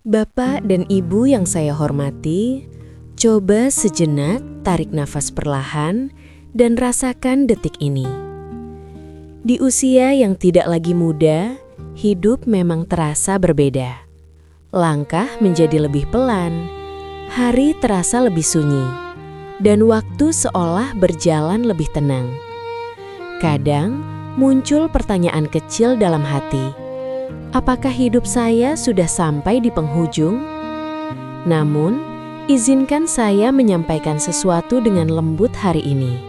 Bapak dan Ibu yang saya hormati, coba sejenak tarik nafas perlahan dan rasakan detik ini. Di usia yang tidak lagi muda, hidup memang terasa berbeda. Langkah menjadi lebih pelan, hari terasa lebih sunyi, dan waktu seolah berjalan lebih tenang. Kadang muncul pertanyaan kecil dalam hati. Apakah hidup saya sudah sampai di penghujung? Namun, izinkan saya menyampaikan sesuatu dengan lembut hari ini.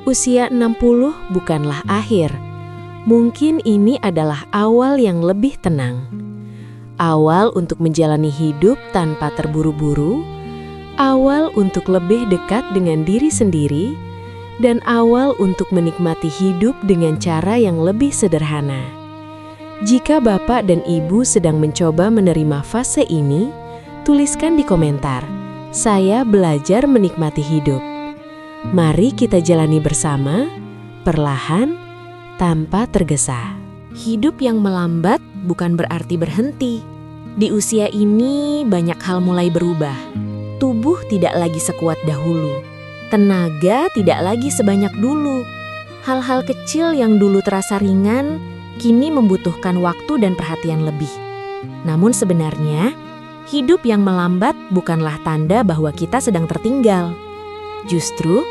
Usia 60 bukanlah akhir. Mungkin ini adalah awal yang lebih tenang. Awal untuk menjalani hidup tanpa terburu-buru, awal untuk lebih dekat dengan diri sendiri, dan awal untuk menikmati hidup dengan cara yang lebih sederhana. Jika Bapak dan Ibu sedang mencoba menerima fase ini, tuliskan di komentar, "Saya belajar menikmati hidup." Mari kita jalani bersama, perlahan, tanpa tergesa. Hidup yang melambat bukan berarti berhenti. Di usia ini banyak hal mulai berubah. Tubuh tidak lagi sekuat dahulu. Tenaga tidak lagi sebanyak dulu. Hal-hal kecil yang dulu terasa ringan, kini membutuhkan waktu dan perhatian lebih. Namun sebenarnya, hidup yang melambat bukanlah tanda bahwa kita sedang tertinggal. Justru,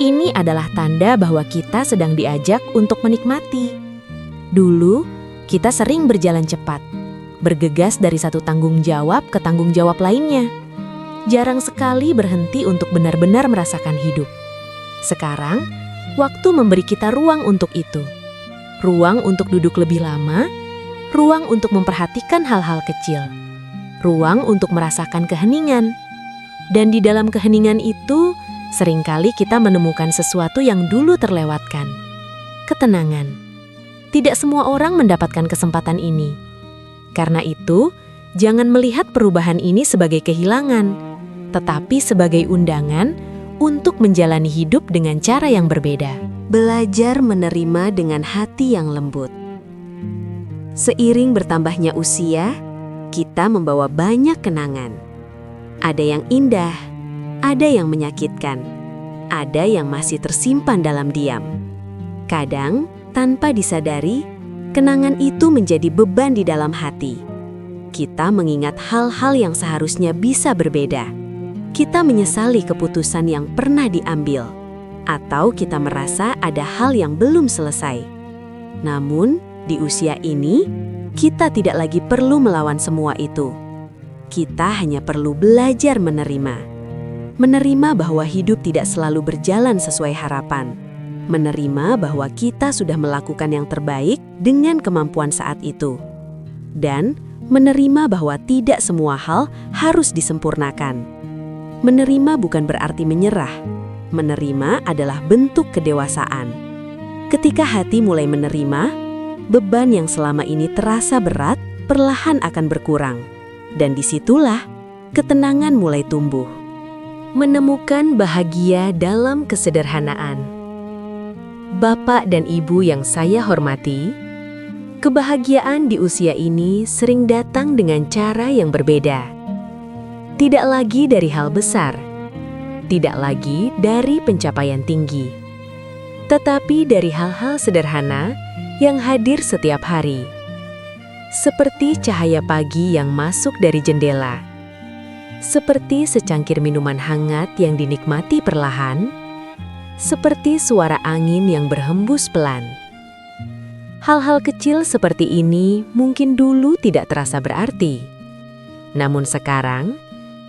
ini adalah tanda bahwa kita sedang diajak untuk menikmati. Dulu, kita sering berjalan cepat, bergegas dari satu tanggung jawab ke tanggung jawab lainnya. Jarang sekali berhenti untuk benar-benar merasakan hidup. Sekarang, waktu memberi kita ruang untuk itu. Ruang untuk duduk lebih lama, ruang untuk memperhatikan hal-hal kecil, ruang untuk merasakan keheningan. Dan di dalam keheningan itu, seringkali kita menemukan sesuatu yang dulu terlewatkan. Ketenangan. Tidak semua orang mendapatkan kesempatan ini. Karena itu, jangan melihat perubahan ini sebagai kehilangan, tetapi sebagai undangan untuk menjalani hidup dengan cara yang berbeda. Belajar menerima dengan hati yang lembut. Seiring bertambahnya usia, kita membawa banyak kenangan. Ada yang indah, ada yang menyakitkan, ada yang masih tersimpan dalam diam. Kadang, tanpa disadari, kenangan itu menjadi beban di dalam hati. Kita mengingat hal-hal yang seharusnya bisa berbeda. Kita menyesali keputusan yang pernah diambil. Atau kita merasa ada hal yang belum selesai. Namun, di usia ini, kita tidak lagi perlu melawan semua itu. Kita hanya perlu belajar menerima. Menerima bahwa hidup tidak selalu berjalan sesuai harapan. Menerima bahwa kita sudah melakukan yang terbaik dengan kemampuan saat itu. Dan menerima bahwa tidak semua hal harus disempurnakan. Menerima bukan berarti menyerah. Menerima adalah bentuk kedewasaan. Ketika hati mulai menerima, beban yang selama ini terasa berat perlahan akan berkurang. Dan disitulah ketenangan mulai tumbuh. Menemukan bahagia dalam kesederhanaan. Bapak dan Ibu yang saya hormati, kebahagiaan di usia ini sering datang dengan cara yang berbeda. Tidak lagi dari hal besar, tidak lagi dari pencapaian tinggi, tetapi dari hal-hal sederhana yang hadir setiap hari. Seperti cahaya pagi yang masuk dari jendela, seperti secangkir minuman hangat yang dinikmati perlahan, seperti suara angin yang berhembus pelan. Hal-hal kecil seperti ini mungkin dulu tidak terasa berarti. Namun sekarang,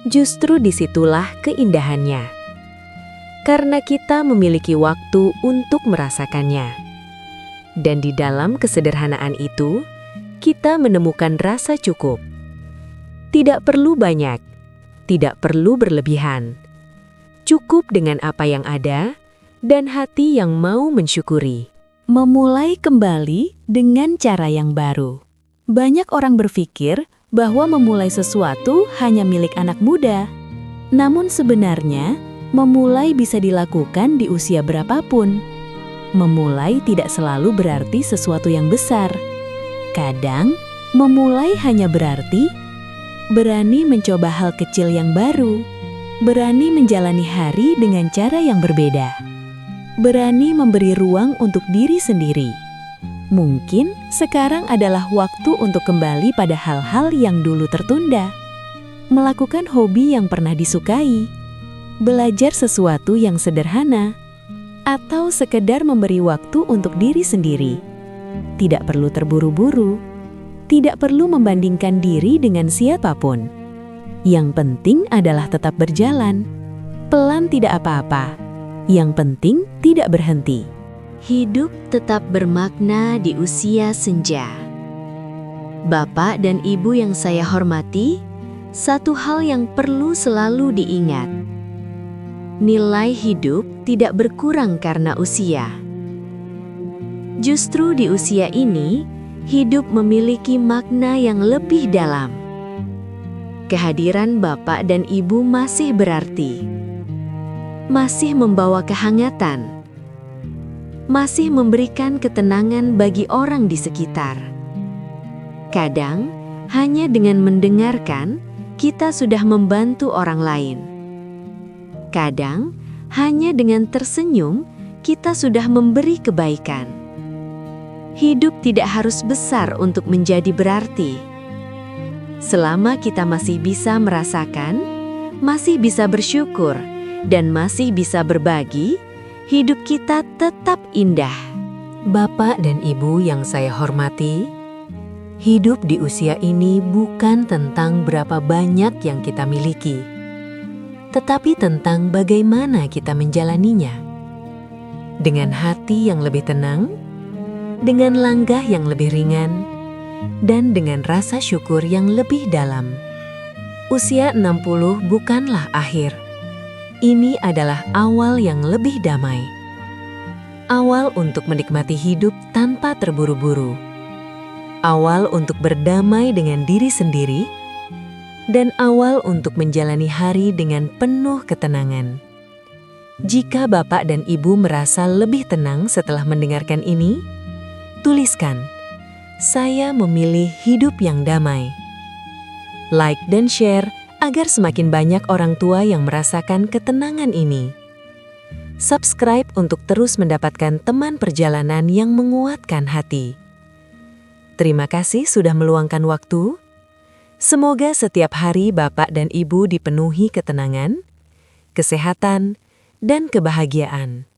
justru disitulah keindahannya. Karena kita memiliki waktu untuk merasakannya. Dan di dalam kesederhanaan itu, kita menemukan rasa cukup. Tidak perlu banyak, tidak perlu berlebihan. Cukup dengan apa yang ada, dan hati yang mau mensyukuri. Memulai kembali dengan cara yang baru. Banyak orang berpikir bahwa memulai sesuatu hanya milik anak muda. Namun sebenarnya, memulai bisa dilakukan di usia berapapun. Memulai tidak selalu berarti sesuatu yang besar. Kadang, memulai hanya berarti berani mencoba hal kecil yang baru, berani menjalani hari dengan cara yang berbeda, berani memberi ruang untuk diri sendiri. Mungkin sekarang adalah waktu untuk kembali pada hal-hal yang dulu tertunda. Melakukan hobi yang pernah disukai, belajar sesuatu yang sederhana, atau sekedar memberi waktu untuk diri sendiri. Tidak perlu terburu-buru, tidak perlu membandingkan diri dengan siapapun. Yang penting adalah tetap berjalan. Pelan tidak apa-apa. Yang penting tidak berhenti. Hidup tetap bermakna di usia senja. Bapak dan Ibu yang saya hormati, satu hal yang perlu selalu diingat. Nilai hidup tidak berkurang karena usia. Justru di usia ini, hidup memiliki makna yang lebih dalam. Kehadiran Bapak dan Ibu masih berarti. Masih membawa kehangatan. Masih memberikan ketenangan bagi orang di sekitar. Kadang, hanya dengan mendengarkan, kita sudah membantu orang lain. Kadang, hanya dengan tersenyum, kita sudah memberi kebaikan. Hidup tidak harus besar untuk menjadi berarti. Selama kita masih bisa merasakan, masih bisa bersyukur, dan masih bisa berbagi, hidup kita tetap indah. Bapak dan Ibu yang saya hormati, hidup di usia ini bukan tentang berapa banyak yang kita miliki, tetapi tentang bagaimana kita menjalaninya. Dengan hati yang lebih tenang, dengan langkah yang lebih ringan, dan dengan rasa syukur yang lebih dalam. Usia 60 bukanlah akhir. Ini adalah awal yang lebih damai. Awal untuk menikmati hidup tanpa terburu-buru. Awal untuk berdamai dengan diri sendiri, dan awal untuk menjalani hari dengan penuh ketenangan. Jika Bapak dan Ibu merasa lebih tenang setelah mendengarkan ini, tuliskan, "Saya memilih hidup yang damai." Like dan share agar semakin banyak orang tua yang merasakan ketenangan ini. Subscribe untuk terus mendapatkan teman perjalanan yang menguatkan hati. Terima kasih sudah meluangkan waktu. Semoga setiap hari Bapak dan Ibu dipenuhi ketenangan, kesehatan, dan kebahagiaan.